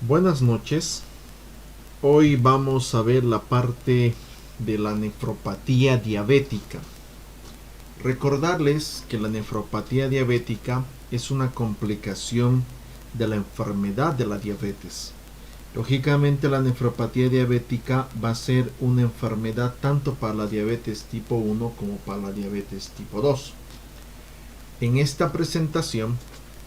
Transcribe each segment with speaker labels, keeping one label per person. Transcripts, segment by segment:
Speaker 1: Buenas noches. Hoy vamos a ver la parte de la nefropatía diabética. Recordarles que la nefropatía diabética es una complicación de la enfermedad de la diabetes. Lógicamente la nefropatía diabética va a ser una enfermedad tanto para la diabetes tipo 1 como para la diabetes tipo 2. En esta presentación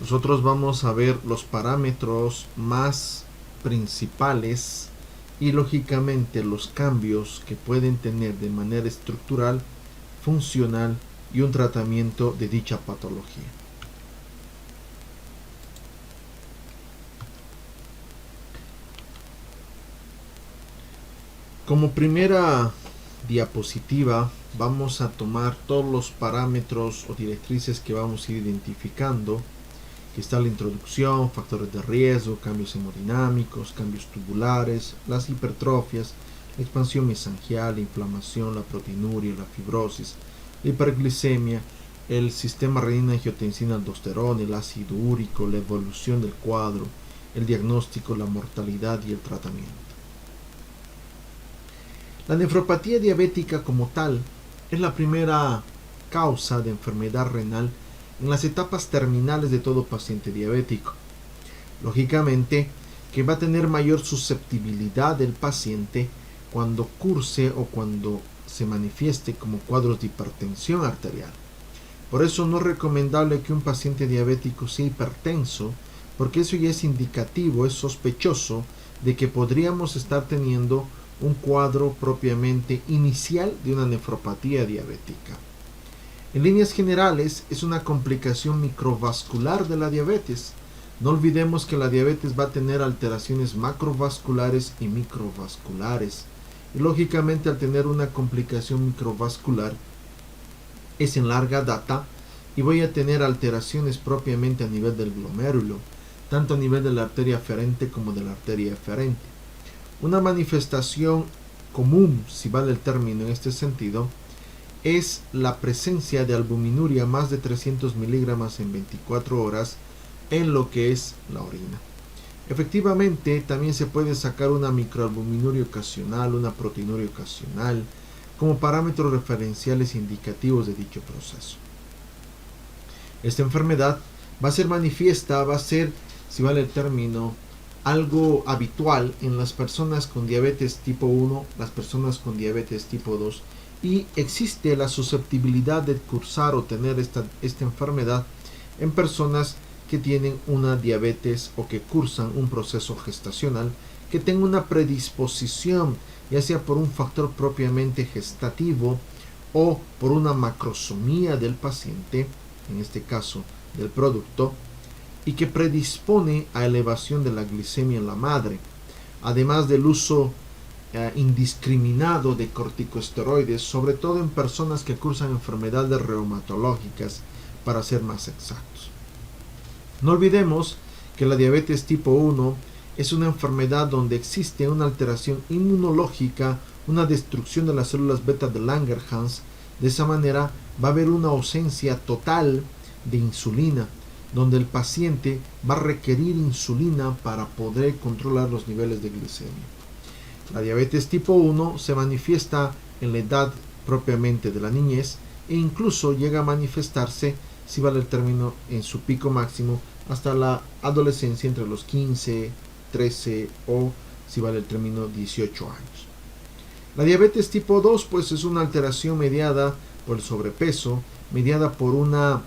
Speaker 1: nosotros vamos a ver los parámetros más principales y lógicamente los cambios que pueden tener de manera estructural, funcional y un tratamiento de dicha patología. Como primera diapositiva vamos a tomar todos los parámetros o directrices que vamos a ir identificando. Aquí está la introducción, factores de riesgo, cambios hemodinámicos, cambios tubulares, las hipertrofias, la expansión mesangial, la inflamación, la proteinuria, la fibrosis, la hiperglicemia, el sistema renina-angiotensina-aldosterona, el ácido úrico, la evolución del cuadro, el diagnóstico, la mortalidad y el tratamiento. La nefropatía diabética como tal es la primera causa de enfermedad renal en las etapas terminales de todo paciente diabético. Lógicamente que va a tener mayor susceptibilidad del paciente cuando curse o cuando se manifieste como cuadros de hipertensión arterial. Por eso no es recomendable que un paciente diabético sea hipertenso, porque eso ya es indicativo, es sospechoso de que podríamos estar teniendo un cuadro propiamente inicial de una nefropatía diabética. En líneas generales es una complicación microvascular de la diabetes. No olvidemos que la diabetes va a tener alteraciones macrovasculares y microvasculares. Y lógicamente al tener una complicación microvascular es en larga data y voy a tener alteraciones propiamente a nivel del glomérulo, tanto a nivel de la arteria aferente como de la arteria eferente. Una manifestación común, si vale el término en este sentido, es la presencia de albuminuria más de 300 miligramos en 24 horas en lo que es la orina. Efectivamente, también se puede sacar una microalbuminuria ocasional, una proteinuria ocasional, como parámetros referenciales indicativos de dicho proceso. Esta enfermedad va a ser manifiesta, va a ser, si vale el término, algo habitual en las personas con diabetes tipo 1, las personas con diabetes tipo 2, y existe la susceptibilidad de cursar o tener esta enfermedad en personas que tienen una diabetes o que cursan un proceso gestacional, que tenga una predisposición, ya sea por un factor propiamente gestativo o por una macrosomía del paciente, en este caso del producto, y que predispone a elevación de la glicemia en la madre, además del uso indiscriminado de corticosteroides, sobre todo en personas que cursan enfermedades reumatológicas, para ser más exactos. No olvidemos que la diabetes tipo 1 es una enfermedad donde existe una alteración inmunológica, una destrucción de las células beta de Langerhans. De esa manera va a haber una ausencia total de insulina, donde el paciente va a requerir insulina para poder controlar los niveles de glicemia. La diabetes tipo 1 se manifiesta en la edad propiamente de la niñez e incluso llega a manifestarse, si vale el término, en su pico máximo hasta la adolescencia entre los 15, 13 o, si vale el término, 18 años. La diabetes tipo 2 pues es una alteración mediada por el sobrepeso, mediada por una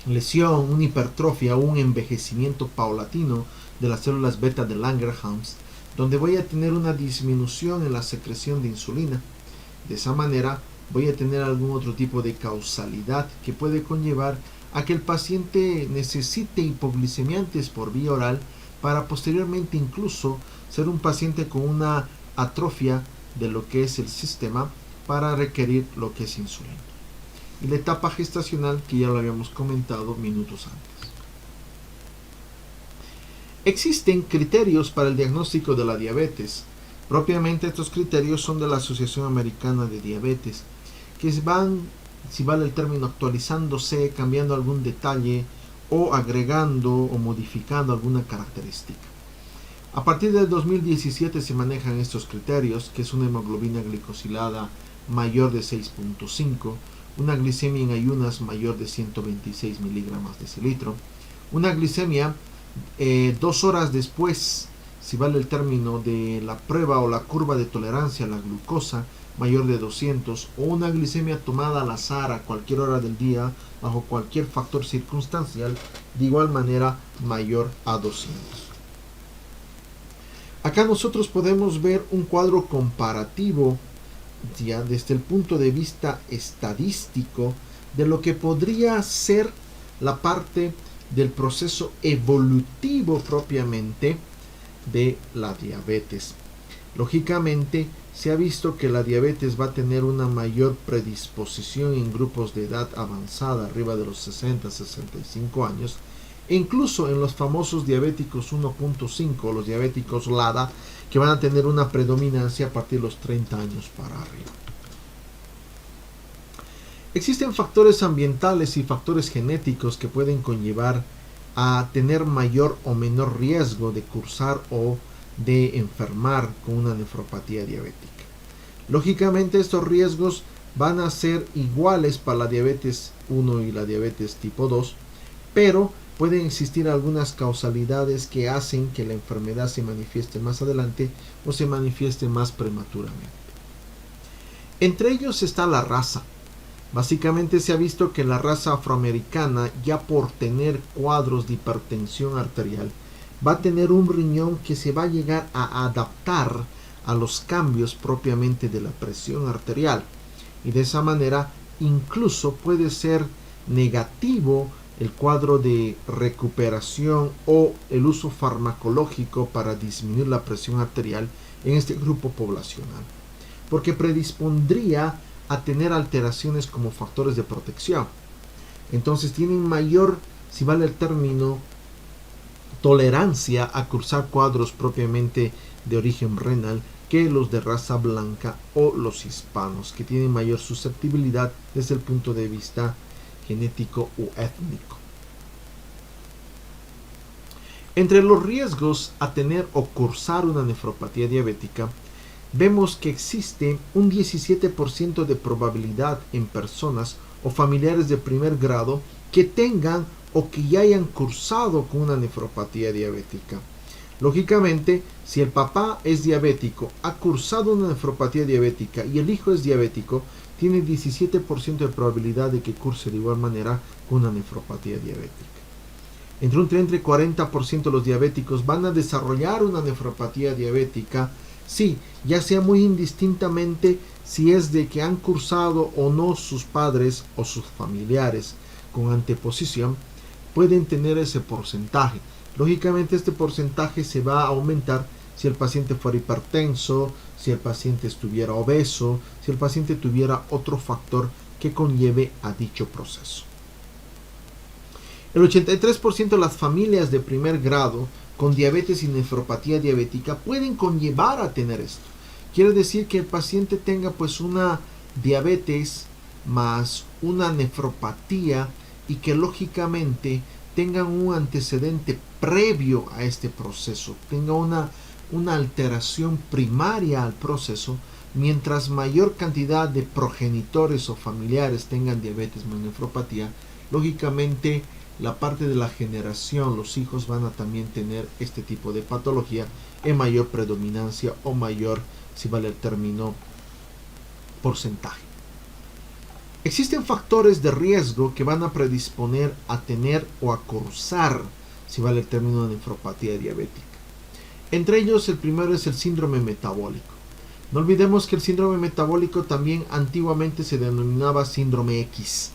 Speaker 1: lesión, una hipertrofia o un envejecimiento paulatino de las células beta de Langerhans, donde voy a tener una disminución en la secreción de insulina. De esa manera voy a tener algún otro tipo de causalidad que puede conllevar a que el paciente necesite hipoglicemiantes por vía oral para posteriormente incluso ser un paciente con una atrofia de lo que es el sistema para requerir lo que es insulina. Y la etapa gestacional, que ya lo habíamos comentado minutos antes. Existen criterios para el diagnóstico de la diabetes. Propiamente estos criterios son de la Asociación Americana de Diabetes, que van, si vale el término, actualizándose, cambiando algún detalle o agregando o modificando alguna característica. A partir del 2017 se manejan estos criterios, que es una hemoglobina glicosilada mayor de 6.5, una glicemia en ayunas mayor de 126 miligramos decilitro, una glicemia 2 horas después, si vale el término, de la prueba o la curva de tolerancia a la glucosa mayor de 200, o una glicemia tomada al azar a cualquier hora del día bajo cualquier factor circunstancial de igual manera mayor a 200. Acá nosotros podemos ver un cuadro comparativo ya desde el punto de vista estadístico de lo que podría ser la parte del proceso evolutivo propiamente de la diabetes. Lógicamente, se ha visto que la diabetes va a tener una mayor predisposición en grupos de edad avanzada, arriba de los 60-65 años, e incluso en los famosos diabéticos 1.5, los diabéticos LADA, que van a tener una predominancia a partir de los 30 años para arriba. Existen factores ambientales y factores genéticos que pueden conllevar a tener mayor o menor riesgo de cursar o de enfermar con una nefropatía diabética. Lógicamente estos riesgos van a ser iguales para la diabetes 1 y la diabetes tipo 2, pero pueden existir algunas causalidades que hacen que la enfermedad se manifieste más adelante o se manifieste más prematuramente. Entre ellos está la raza. Básicamente se ha visto que la raza afroamericana, ya por tener cuadros de hipertensión arterial, va a tener un riñón que se va a llegar a adaptar a los cambios propiamente de la presión arterial, y de esa manera incluso puede ser negativo el cuadro de recuperación o el uso farmacológico para disminuir la presión arterial en este grupo poblacional, porque predispondría a tener alteraciones como factores de protección. Entonces tienen mayor, si vale el término, tolerancia a cursar cuadros propiamente de origen renal que los de raza blanca o los hispanos, que tienen mayor susceptibilidad desde el punto de vista genético u étnico. Entre los riesgos a tener o cursar una nefropatía diabética, vemos que existe un 17% de probabilidad en personas o familiares de primer grado que tengan o que ya hayan cursado con una nefropatía diabética. Lógicamente, si el papá es diabético, ha cursado una nefropatía diabética y el hijo es diabético, tiene 17% de probabilidad de que curse de igual manera con una nefropatía diabética. Entre un 30 y 40% de los diabéticos van a desarrollar una nefropatía diabética, sí, ya sea muy indistintamente si es de que han cursado o no sus padres o sus familiares con anteposición, pueden tener ese porcentaje. Lógicamente este porcentaje se va a aumentar si el paciente fuera hipertenso, si el paciente estuviera obeso, si el paciente tuviera otro factor que conlleve a dicho proceso. El 83% de las familias de primer grado con diabetes y nefropatía diabética pueden conllevar a tener esto. Quiere decir que el paciente tenga pues una diabetes más una nefropatía y que lógicamente tengan un antecedente previo a este proceso, tenga una alteración primaria al proceso. Mientras mayor cantidad de progenitores o familiares tengan diabetes más nefropatía, lógicamente la parte de la generación, los hijos van a también tener este tipo de patología en mayor predominancia o mayor, si vale el término, porcentaje. Existen factores de riesgo que van a predisponer a tener o a cursar, si vale el término, de nefropatía diabética. Entre ellos, el primero es el síndrome metabólico. No olvidemos que el síndrome metabólico también antiguamente se denominaba síndrome X,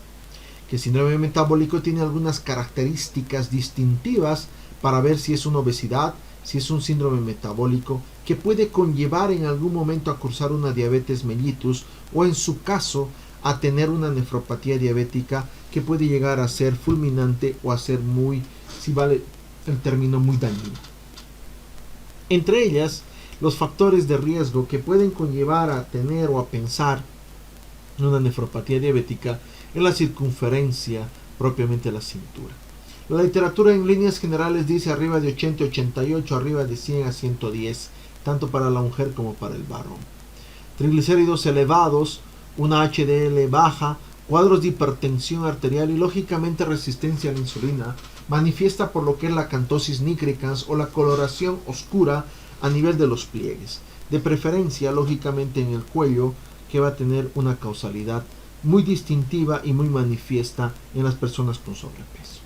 Speaker 1: que el síndrome metabólico tiene algunas características distintivas para ver si es una obesidad, si es un síndrome metabólico, que puede conllevar en algún momento a cursar una diabetes mellitus o en su caso a tener una nefropatía diabética que puede llegar a ser fulminante o a ser muy, si vale el término, muy dañino. Entre ellas, los factores de riesgo que pueden conllevar a tener o a pensar en una nefropatía diabética es la circunferencia propiamente de la cintura. La literatura en líneas generales dice arriba de 80 a 88, arriba de 100 a 110, tanto para la mujer como para el varón. Triglicéridos elevados, una HDL baja, cuadros de hipertensión arterial y lógicamente resistencia a la insulina, manifiesta por lo que es la acantosis nigricans o la coloración oscura a nivel de los pliegues, de preferencia lógicamente en el cuello, que va a tener una causalidad muy distintiva y muy manifiesta en las personas con sobrepeso.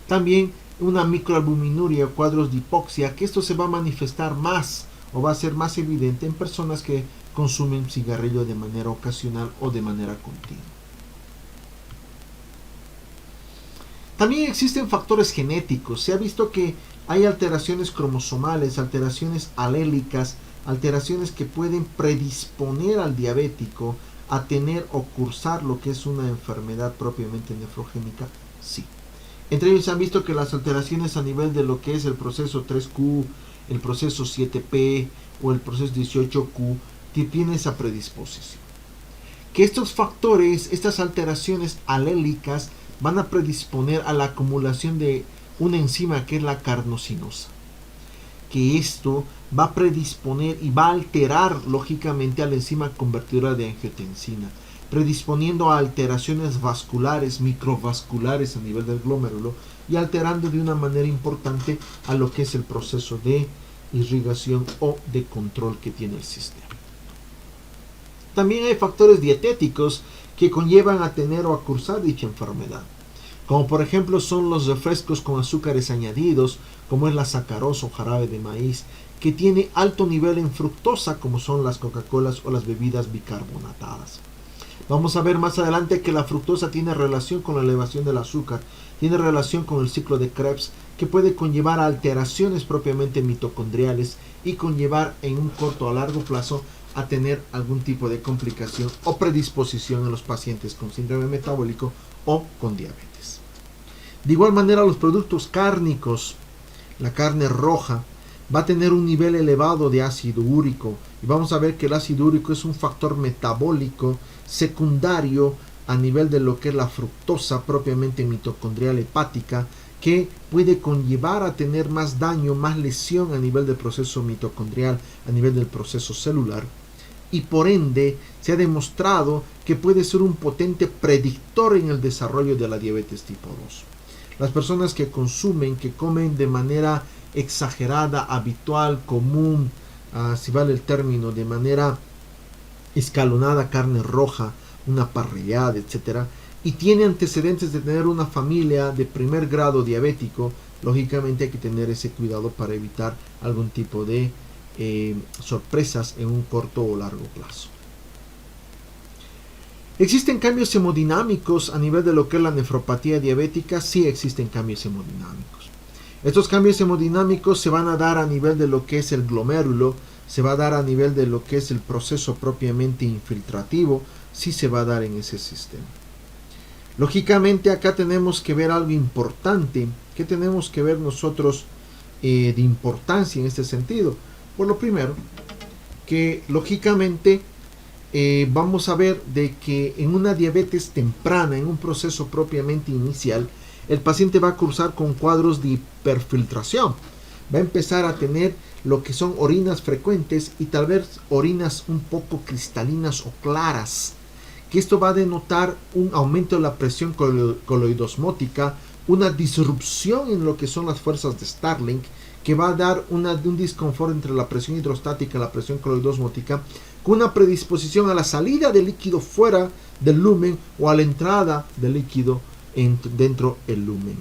Speaker 1: También una microalbuminuria o cuadros de hipoxia, que esto se va a manifestar más o va a ser más evidente en personas que consumen cigarrillo de manera ocasional o de manera continua. También existen factores genéticos. Se ha visto que hay alteraciones cromosomales, alteraciones alélicas, alteraciones que pueden predisponer al diabético a tener o cursar lo que es una enfermedad propiamente nefrogénica, sí. Entre ellos se han visto que las alteraciones a nivel de lo que es el proceso 3Q, el proceso 7P o el proceso 18Q tienen esa predisposición. Que estos factores, estas alteraciones alélicas van a predisponer a la acumulación de una enzima que es la carnosinosa. Que esto va a predisponer y va a alterar lógicamente a la enzima convertidora de angiotensina, predisponiendo a alteraciones vasculares, microvasculares a nivel del glomérulo y alterando de una manera importante a lo que es el proceso de irrigación o de control que tiene el sistema. También hay factores dietéticos que conllevan a tener o a cursar dicha enfermedad, como por ejemplo son los refrescos con azúcares añadidos, como es la sacarosa o jarabe de maíz, que tiene alto nivel en fructosa, como son las Coca-Colas o las bebidas bicarbonatadas. Vamos a ver más adelante que la fructosa tiene relación con la elevación del azúcar, tiene relación con el ciclo de Krebs, que puede conllevar a alteraciones propiamente mitocondriales y conllevar en un corto o a largo plazo a tener algún tipo de complicación o predisposición en los pacientes con síndrome metabólico o con diabetes. De igual manera, los productos cárnicos, la carne roja, va a tener un nivel elevado de ácido úrico, y vamos a ver que el ácido úrico es un factor metabólico secundario a nivel de lo que es la fructosa propiamente mitocondrial hepática, que puede conllevar a tener más daño, más lesión a nivel del proceso mitocondrial, a nivel del proceso celular, y por ende se ha demostrado que puede ser un potente predictor en el desarrollo de la diabetes tipo 2. Las personas que consumen, que comen de manera exagerada, habitual, común, si vale el término, de manera escalonada, carne roja, una parrillada, etcétera, y tiene antecedentes de tener una familia de primer grado diabético, lógicamente hay que tener ese cuidado para evitar algún tipo de sorpresas en un corto o largo plazo. ¿Existen cambios hemodinámicos a nivel de lo que es la nefropatía diabética? Sí existen cambios hemodinámicos. Estos cambios hemodinámicos se van a dar a nivel de lo que es el glomérulo, se va a dar a nivel de lo que es el proceso propiamente infiltrativo, sí se va a dar en ese sistema. Lógicamente acá tenemos que ver algo importante. ¿Qué tenemos que ver nosotros de importancia en este sentido? Por lo primero, que lógicamente vamos a ver de que en una diabetes temprana, en un proceso propiamente inicial, el paciente va a cursar con cuadros de hiperfiltración. Va a empezar a tener lo que son orinas frecuentes y tal vez orinas un poco cristalinas o claras, que esto va a denotar un aumento de la presión coloidosmótica, una disrupción en lo que son las fuerzas de Starling, que va a dar un disconfort entre la presión hidrostática y la presión coloidosmótica, con una predisposición a la salida del líquido fuera del lumen o a la entrada del líquido dentro del lumen.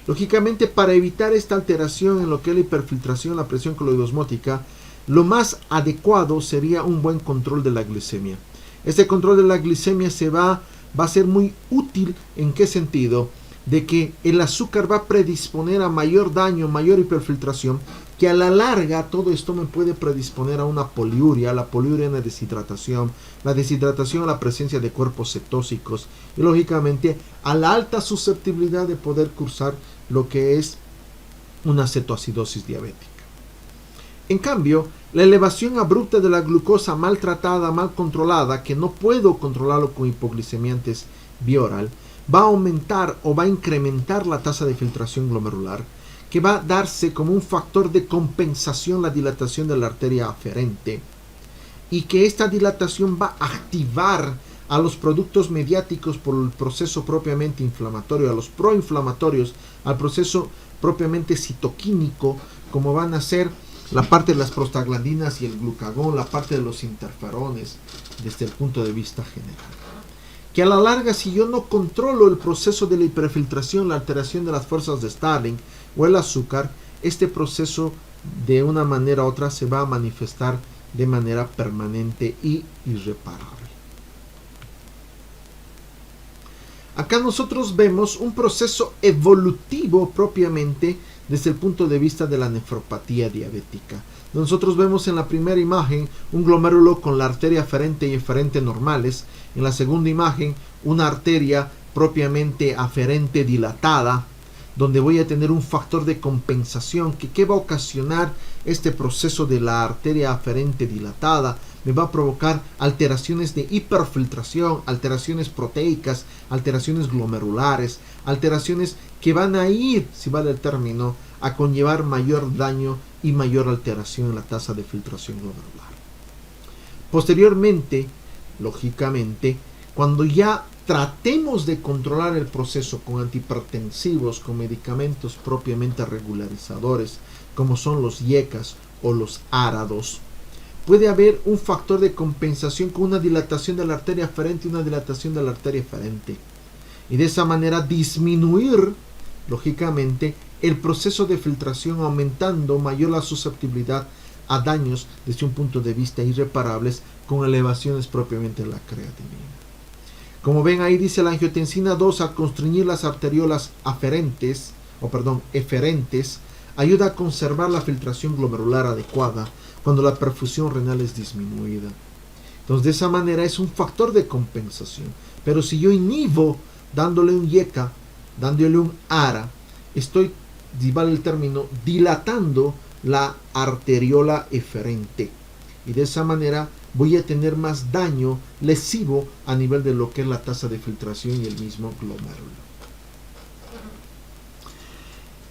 Speaker 1: Lógicamente, para evitar esta alteración en lo que es la hiperfiltración, la presión coloidosmótica, lo más adecuado sería un buen control de la glicemia. Este control de la glicemia va a ser muy útil. ¿En qué sentido? De que el azúcar va a predisponer a mayor daño, mayor hiperfiltración, que a la larga todo esto me puede predisponer a una poliuria, la poliuria a la deshidratación a la presencia de cuerpos cetósicos y lógicamente a la alta susceptibilidad de poder cursar lo que es una cetoacidosis diabética. En cambio, la elevación abrupta de la glucosa mal tratada, mal controlada, que no puedo controlarlo con hipoglicemiantes vía oral, va a aumentar o va a incrementar la tasa de filtración glomerular, que va a darse como un factor de compensación la dilatación de la arteria aferente, y que esta dilatación va a activar a los productos mediáticos por el proceso propiamente inflamatorio, a los proinflamatorios, al proceso propiamente citoquímico, como van a ser la parte de las prostaglandinas y el glucagón, la parte de los interferones, desde el punto de vista general. Que a la larga, si yo no controlo el proceso de la hiperfiltración, la alteración de las fuerzas de Starling o el azúcar, este proceso de una manera u otra se va a manifestar de manera permanente y irreparable. Acá nosotros vemos un proceso evolutivo propiamente desde el punto de vista de la nefropatía diabética. Nosotros vemos en la primera imagen un glomérulo con la arteria aferente y eferente normales. En la segunda imagen una arteria propiamente aferente dilatada, donde voy a tener un factor de compensación que va a ocasionar este proceso de la arteria aferente dilatada. Me va a provocar alteraciones de hiperfiltración, alteraciones proteicas, alteraciones glomerulares, alteraciones que van a ir, si vale el término, a conllevar mayor daño y mayor alteración en la tasa de filtración glomerular. Posteriormente, lógicamente, cuando ya tratemos de controlar el proceso con antihipertensivos, con medicamentos propiamente regularizadores, como son los IECAs o los árados, puede haber un factor de compensación con una dilatación de la arteria aferente y una dilatación de la arteria eferente. Y de esa manera disminuir, lógicamente, el proceso de filtración, aumentando mayor la susceptibilidad a daños desde un punto de vista irreparables con elevaciones propiamente de la creatinina. Como ven ahí dice la angiotensina 2 al constreñir las arteriolas eferentes ayuda a conservar la filtración glomerular adecuada cuando la perfusión renal es disminuida. Entonces de esa manera es un factor de compensación. Pero si yo inhibo dándole un IECA, dándole un ARA, estoy, si vale el término, dilatando la arteriola eferente. Y de esa manera voy a tener más daño lesivo a nivel de lo que es la tasa de filtración y el mismo glomérulo.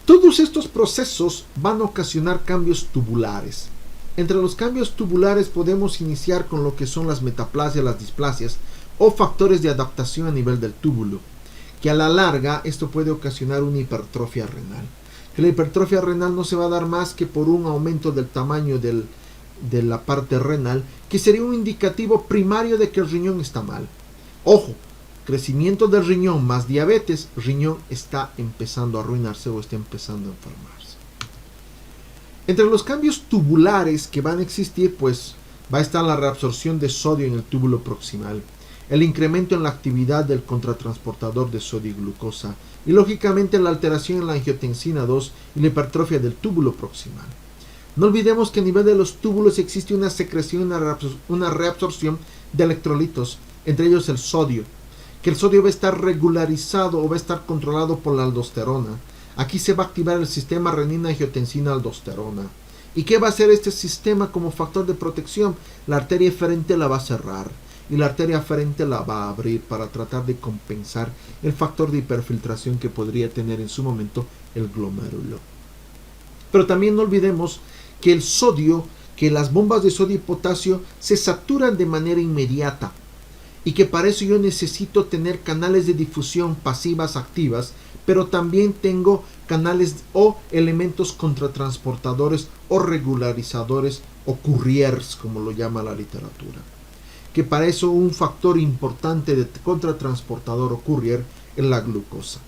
Speaker 1: Todos estos procesos van a ocasionar cambios tubulares. Entre los cambios tubulares podemos iniciar con lo que son las metaplasias, las displasias o factores de adaptación a nivel del túbulo, que a la larga esto puede ocasionar una hipertrofia renal. Que la hipertrofia renal no se va a dar más que por un aumento del tamaño de la parte renal, que sería un indicativo primario de que el riñón está mal. Ojo, crecimiento del riñón más diabetes, riñón está empezando a arruinarse o está empezando a enfermarse. Entre los cambios tubulares que van a existir, pues va a estar la reabsorción de sodio en el túbulo proximal, el incremento en la actividad del contratransportador de sodio y glucosa, y lógicamente la alteración en la angiotensina 2 y la hipertrofia del túbulo proximal. No olvidemos que a nivel de los túbulos existe una secreción, una reabsorción de electrolitos, entre ellos el sodio, que el sodio va a estar regularizado o va a estar controlado por la aldosterona. Aquí se va a activar el sistema renina-angiotensina-aldosterona. ¿Y qué va a hacer este sistema como factor de protección? La arteria eferente la va a cerrar y la arteria aferente la va a abrir para tratar de compensar el factor de hiperfiltración que podría tener en su momento el glomérulo. Pero también no olvidemos que el sodio, que las bombas de sodio y potasio se saturan de manera inmediata y que para eso yo necesito tener canales de difusión pasivas activas, pero también tengo canales o elementos contratransportadores o regularizadores o couriers, como lo llama la literatura. Que para eso un factor importante de contratransportador o courier es la glucosa.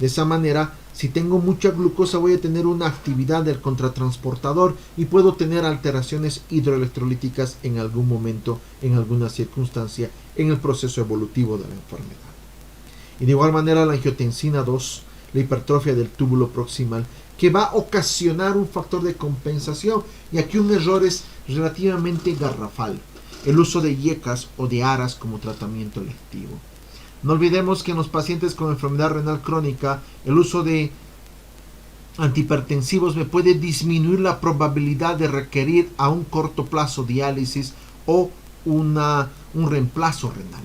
Speaker 1: De esa manera, si tengo mucha glucosa voy a tener una actividad del contratransportador y puedo tener alteraciones hidroelectrolíticas en algún momento, en alguna circunstancia, en el proceso evolutivo de la enfermedad. Y de igual manera la angiotensina 2, la hipertrofia del túbulo proximal, que va a ocasionar un factor de compensación. Y aquí un error es relativamente garrafal: el uso de IECAs o de ARAs como tratamiento electivo. No olvidemos que en los pacientes con enfermedad renal crónica, el uso de antihipertensivos me puede disminuir la probabilidad de requerir a un corto plazo diálisis o un reemplazo renal.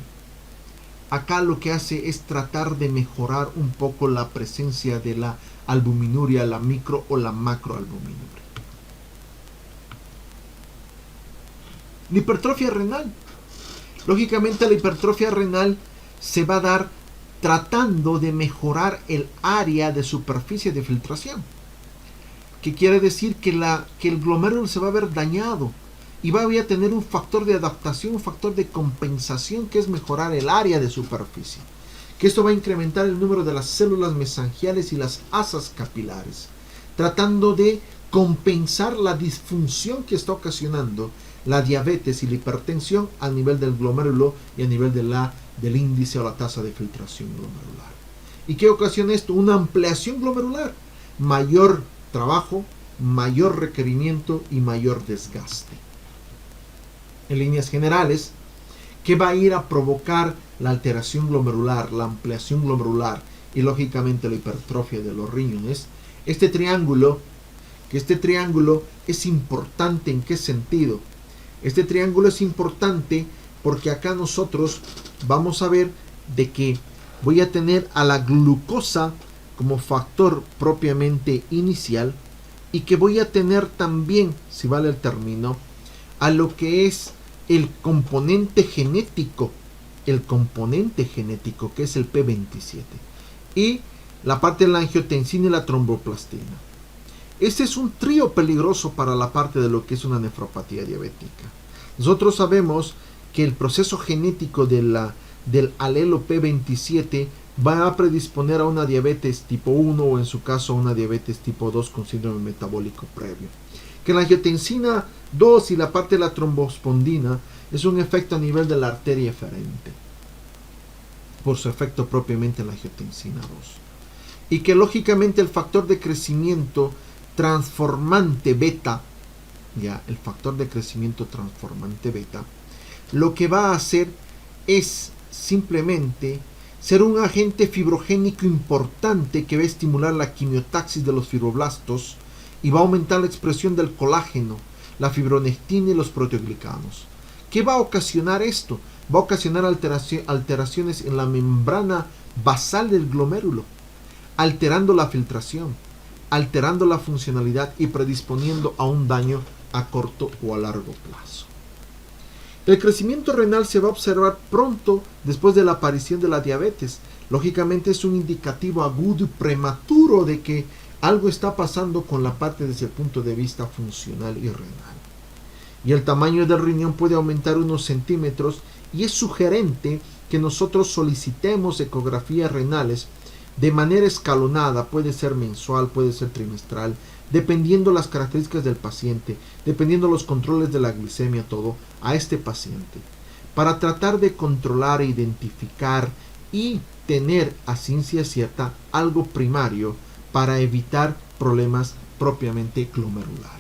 Speaker 1: acá lo que hace es tratar de mejorar un poco la presencia de la albuminuria, la micro o la macroalbuminuria. La hipertrofia renal. Lógicamente la hipertrofia renal se va a dar tratando de mejorar el área de superficie de filtración. Que quiere decir que el glomérulo se va a ver dañado y va a tener un factor de adaptación, un factor de compensación, que es mejorar el área de superficie. Que esto va a incrementar el número de las células mesangiales y las asas capilares, tratando de compensar la disfunción que está ocasionando la diabetes y la hipertensión a nivel del glomérulo y a nivel del índice o la tasa de filtración glomerular. ¿Y qué ocasiona esto? Una ampliación glomerular, mayor trabajo, mayor requerimiento y mayor desgaste. En líneas generales, ¿qué va a ir a provocar la alteración glomerular, la ampliación glomerular y lógicamente la hipertrofia de los riñones? Este triángulo es importante. ¿En qué sentido? Este triángulo es importante porque acá nosotros vamos a ver de que voy a tener a la glucosa como factor propiamente inicial y que voy a tener también, si vale el término, a lo que es el componente genético que es el P27 y la parte de la angiotensina y la tromboplastina. Este es un trío peligroso para la parte de lo que es una nefropatía diabética. Nosotros sabemos que el proceso genético del alelo P27 va a predisponer a una diabetes tipo 1 o en su caso a una diabetes tipo 2 con síndrome metabólico previo. Que la angiotensina 2 y la parte de la trombospondina es un efecto a nivel de la arteria eferente por su efecto propiamente en la angiotensina 2. Y que lógicamente el factor de crecimiento transformante beta, el factor de crecimiento transformante beta, lo que va a hacer es simplemente ser un agente fibrogénico importante que va a estimular la quimiotaxis de los fibroblastos y va a aumentar la expresión del colágeno, la fibronectina y los proteoglicanos. ¿Qué va a ocasionar esto? Va a ocasionar alteraciones en la membrana basal del glomérulo, alterando la filtración, alterando la funcionalidad y predisponiendo a un daño a corto o a largo plazo. El crecimiento renal se va a observar pronto después de la aparición de la diabetes. Lógicamente es un indicativo agudo y prematuro de que algo está pasando con la parte desde el punto de vista funcional y renal. Y el tamaño del riñón puede aumentar unos centímetros y es sugerente que nosotros solicitemos ecografías renales de manera escalonada, puede ser mensual, puede ser trimestral, dependiendo las características del paciente, dependiendo los controles de la glicemia, todo, a este paciente, para tratar de controlar e identificar y tener a ciencia cierta algo primario para evitar problemas propiamente glomerulares.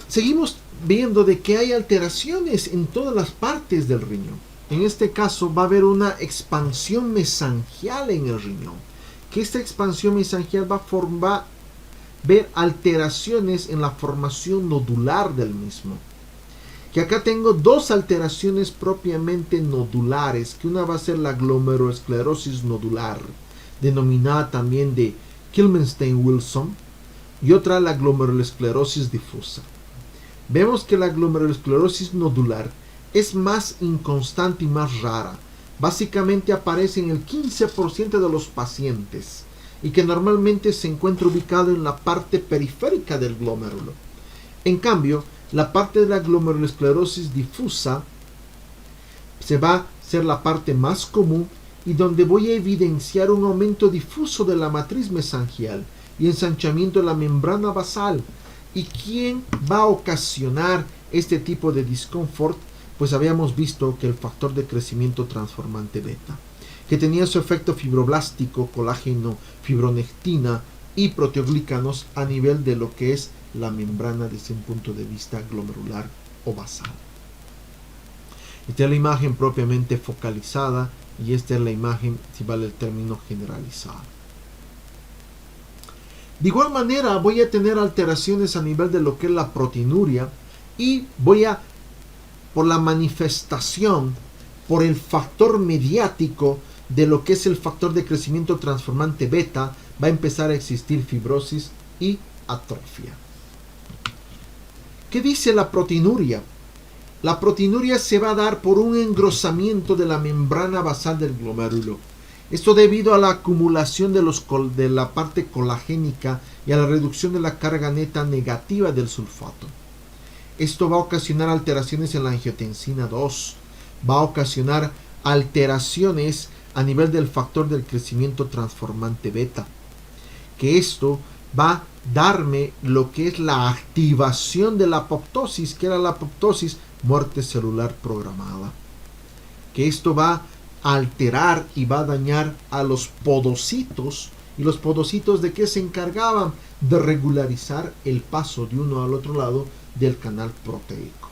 Speaker 1: Seguimos viendo de que hay alteraciones en todas las partes del riñón. En este caso va a haber una expansión mesangial en el riñón, que esta expansión mesangial va a ver alteraciones en la formación nodular del mismo. Que acá tengo dos alteraciones propiamente nodulares, que una va a ser la glomerulosclerosis nodular, denominada también de Kilmenstein-Wilson, y otra la glomerulosclerosis difusa. Vemos que la glomerulosclerosis nodular es más inconstante y más rara. Básicamente aparece en el 15% de los pacientes y que normalmente se encuentra ubicado en la parte periférica del glomérulo. En cambio, la parte de la glomerulosclerosis difusa se va a ser la parte más común y donde voy a evidenciar un aumento difuso de la matriz mesangial y ensanchamiento de la membrana basal. ¿Y quién va a ocasionar este tipo de disconfort? Pues habíamos visto que el factor de crecimiento transformante beta, que tenía su efecto fibroblástico, colágeno, fibronectina y proteoglicanos a nivel de lo que es la membrana desde un punto de vista glomerular o basal. Esta es la imagen propiamente focalizada y esta es la imagen, si vale el término, generalizada. De igual manera voy a tener alteraciones a nivel de lo que es la proteinuria y voy a por la manifestación, por el factor mediático de lo que es el factor de crecimiento transformante beta, va a empezar a existir fibrosis y atrofia. ¿Qué dice la proteinuria? La proteinuria se va a dar por un engrosamiento de la membrana basal del glomérulo. Esto debido a la acumulación de la parte colagénica y a la reducción de la carga neta negativa del sulfato. Esto va a ocasionar alteraciones en la angiotensina 2, va a ocasionar alteraciones a nivel del factor del crecimiento transformante beta, que esto va a darme lo que es la activación de la apoptosis, que era la apoptosis, muerte celular programada, que esto va a alterar y va a dañar a los podocitos. ¿Y los podocitos de qué se encargaban? De regularizar el paso de uno al otro lado del canal proteico,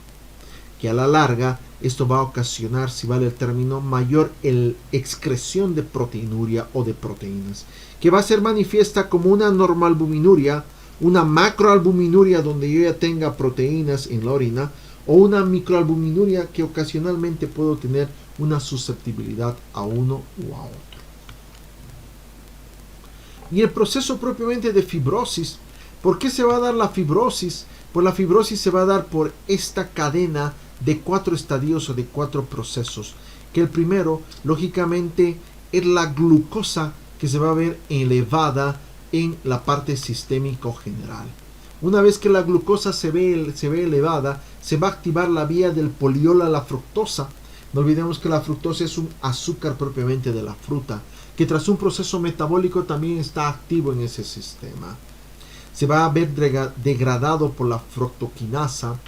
Speaker 1: que a la larga esto va a ocasionar, si vale el término, mayor excreción de proteinuria o de proteínas, que va a ser manifiesta como una normalbuminuria, una macroalbuminuria donde yo ya tenga proteínas en la orina, o una microalbuminuria que ocasionalmente puedo tener una susceptibilidad a uno u a otro. Y el proceso propiamente de fibrosis, ¿por qué se va a dar la fibrosis? Pues la fibrosis se va a dar por esta cadena de 4 estadios o de 4 procesos, que el primero, lógicamente, es la glucosa, que se va a ver elevada en la parte sistémico general. Una vez que la glucosa se ve elevada, se va a activar la vía del poliol a la fructosa. No olvidemos que la fructosa es un azúcar propiamente de la fruta, que tras un proceso metabólico también está activo en ese sistema. Se va a ver degradado por la fructoquinasa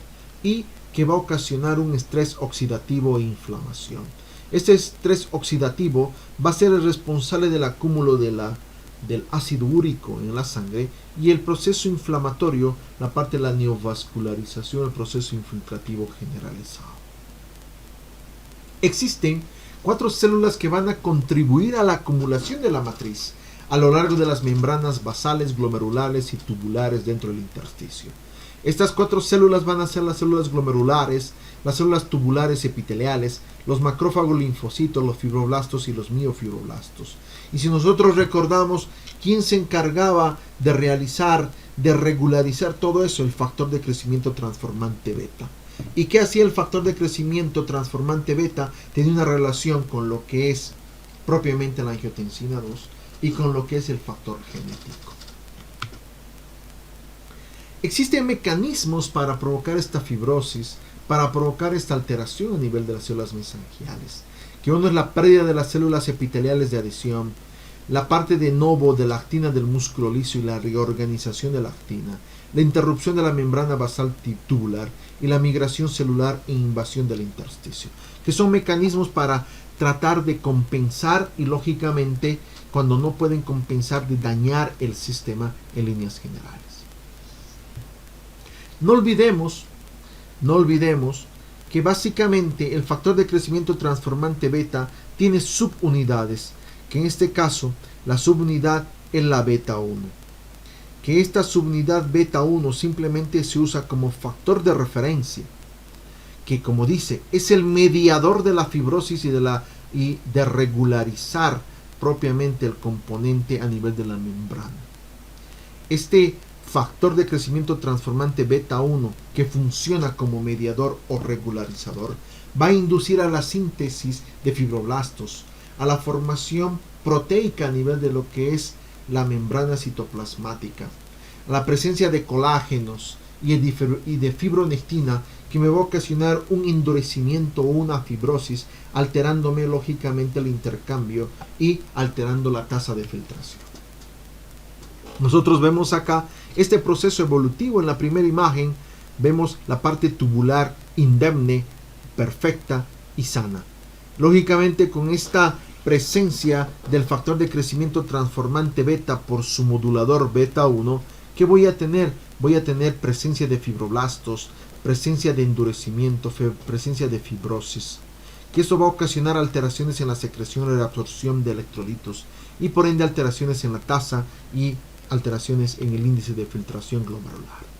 Speaker 1: y que va a ocasionar un estrés oxidativo e inflamación. Este estrés oxidativo va a ser el responsable del acúmulo del ácido úrico en la sangre, y el proceso inflamatorio, la parte de la neovascularización, el proceso infiltrativo generalizado. Existen 4 células que van a contribuir a la acumulación de la matriz a lo largo de las membranas basales, glomerulares y tubulares dentro del intersticio. Estas 4 células van a ser las células glomerulares, las células tubulares epiteliales, los macrófagos linfocitos, los fibroblastos y los miofibroblastos. Y si nosotros recordamos quién se encargaba de regularizar todo eso, el factor de crecimiento transformante beta. ¿Y qué hacía el factor de crecimiento transformante beta? Tenía una relación con lo que es propiamente la angiotensina 2 y con lo que es el factor genético. Existen mecanismos para provocar esta fibrosis, para provocar esta alteración a nivel de las células mesangiales, que uno es la pérdida de las células epiteliales de adhesión, la parte de novo de la actina del músculo liso y la reorganización de la actina, la interrupción de la membrana basal tubular y la migración celular e invasión del intersticio, que son mecanismos para tratar de compensar y, lógicamente, cuando no pueden compensar, de dañar el sistema en líneas generales. No olvidemos que básicamente el factor de crecimiento transformante beta tiene subunidades, que en este caso la subunidad es la beta 1, que esta subunidad beta 1 simplemente se usa como factor de referencia, que, como dice, es el mediador de la fibrosis y de regularizar propiamente el componente a nivel de la membrana. Este factor de crecimiento transformante beta 1, que funciona como mediador o regularizador, va a inducir a la síntesis de fibroblastos, a la formación proteica a nivel de lo que es la membrana citoplasmática, a la presencia de colágenos y de fibronectina, que me va a ocasionar un endurecimiento o una fibrosis, alterándome lógicamente el intercambio y alterando la tasa de filtración. Nosotros vemos acá este proceso evolutivo. En la primera imagen vemos la parte tubular indemne, perfecta y sana. Lógicamente, con esta presencia del factor de crecimiento transformante beta por su modulador beta 1, ¿qué voy a tener? Voy a tener presencia de fibroblastos, presencia de endurecimiento, presencia de fibrosis, que esto va a ocasionar alteraciones en la secreción y reabsorción de electrolitos, y por ende alteraciones en la tasa y alteraciones en el índice de filtración glomerular.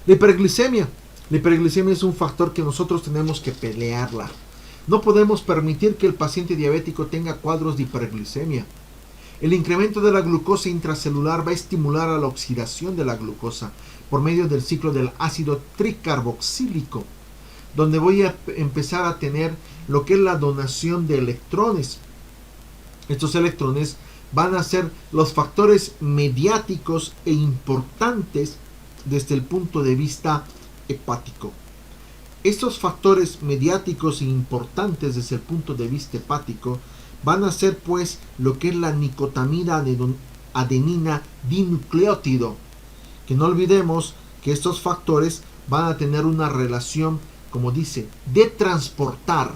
Speaker 1: La hiperglicemia. La hiperglicemia es un factor que nosotros tenemos que pelearla. No podemos permitir que el paciente diabético tenga cuadros de hiperglicemia. El incremento de la glucosa intracelular va a estimular a la oxidación de la glucosa por medio del ciclo del ácido tricarboxílico, donde voy a empezar a tener lo que es la donación de electrones. Estos electrones van a ser los factores mediáticos e importantes desde el punto de vista hepático. Estos factores mediáticos e importantes desde el punto de vista hepático van a ser pues lo que es la nicotamida adenina dinucleótido, que no olvidemos que estos factores van a tener una relación, como dice, de transportar,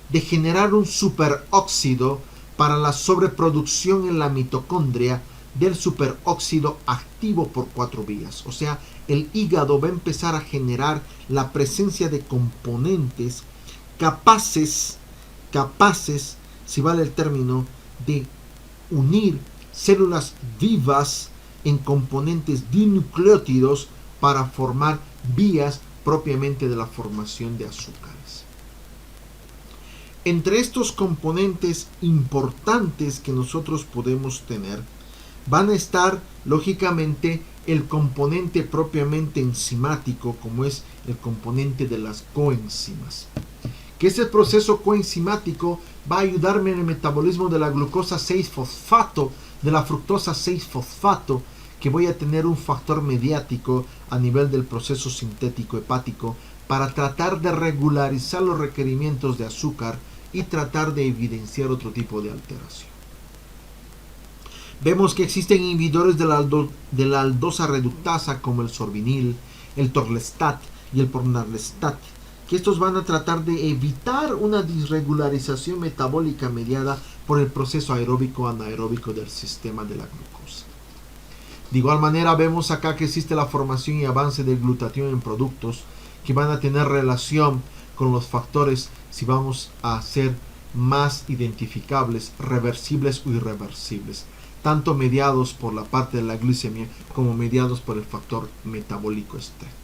Speaker 1: de generar un superóxido para la sobreproducción en la mitocondria del superóxido activo por 4 vías. O sea, el hígado va a empezar a generar la presencia de componentes capaces, si vale el término, de unir células vivas en componentes dinucleótidos para formar vías propiamente de la formación de azúcares. Entre estos componentes importantes que nosotros podemos tener, van a estar lógicamente el componente propiamente enzimático, como es el componente de las coenzimas. Que ese proceso coenzimático va a ayudarme en el metabolismo de la glucosa 6-fosfato, de la fructosa 6-fosfato, que voy a tener un factor mediático a nivel del proceso sintético hepático para tratar de regularizar los requerimientos de azúcar y tratar de evidenciar otro tipo de alteración. Vemos que existen inhibidores de la aldosa reductasa como el sorbinil, el torlestat y el pornarlestat, que estos van a tratar de evitar una disregularización metabólica mediada por el proceso aeróbico anaeróbico del sistema de la glucosa. De igual manera vemos acá que existe la formación y avance del glutatión en productos que van a tener relación con los factores si vamos a ser más identificables, reversibles o irreversibles, tanto mediados por la parte de la glicemia como mediados por el factor metabólico estricto.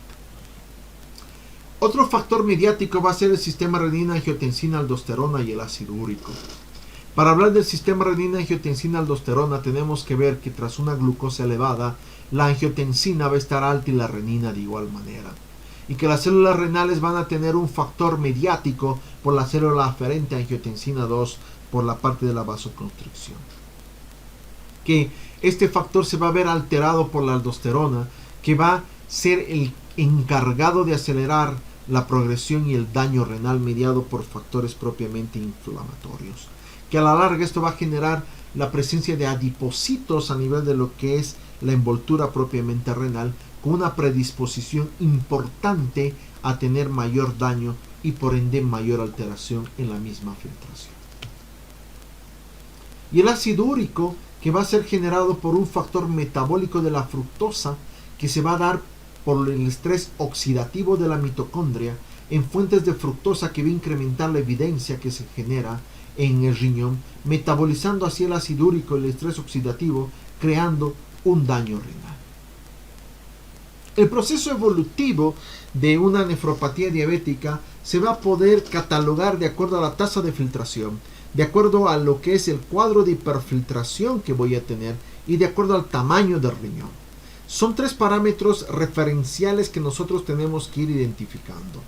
Speaker 1: Otro factor mediático va a ser el sistema renina-angiotensina-aldosterona y el ácido úrico. Para hablar del sistema renina-angiotensina-aldosterona tenemos que ver que tras una glucosa elevada, la angiotensina va a estar alta y la renina de igual manera. Y que las células renales van a tener un factor mediático por la célula aferente a angiotensina 2 por la parte de la vasoconstricción. Que este factor se va a ver alterado por la aldosterona, que va a ser el encargado de acelerar la progresión y el daño renal mediado por factores propiamente inflamatorios. Que a la larga esto va a generar la presencia de adipocitos a nivel de lo que es la envoltura propiamente renal, con una predisposición importante a tener mayor daño y por ende mayor alteración en la misma filtración. Y el ácido úrico, que va a ser generado por un factor metabólico de la fructosa, que se va a dar por el estrés oxidativo de la mitocondria en fuentes de fructosa, que va a incrementar la evidencia que se genera en el riñón, metabolizando así el ácido úrico y el estrés oxidativo, creando un daño renal. El proceso evolutivo de una nefropatía diabética se va a poder catalogar de acuerdo a la tasa de filtración, de acuerdo a lo que es el cuadro de hiperfiltración que voy a tener y de acuerdo al tamaño del riñón. Son 3 parámetros referenciales que nosotros tenemos que ir identificando.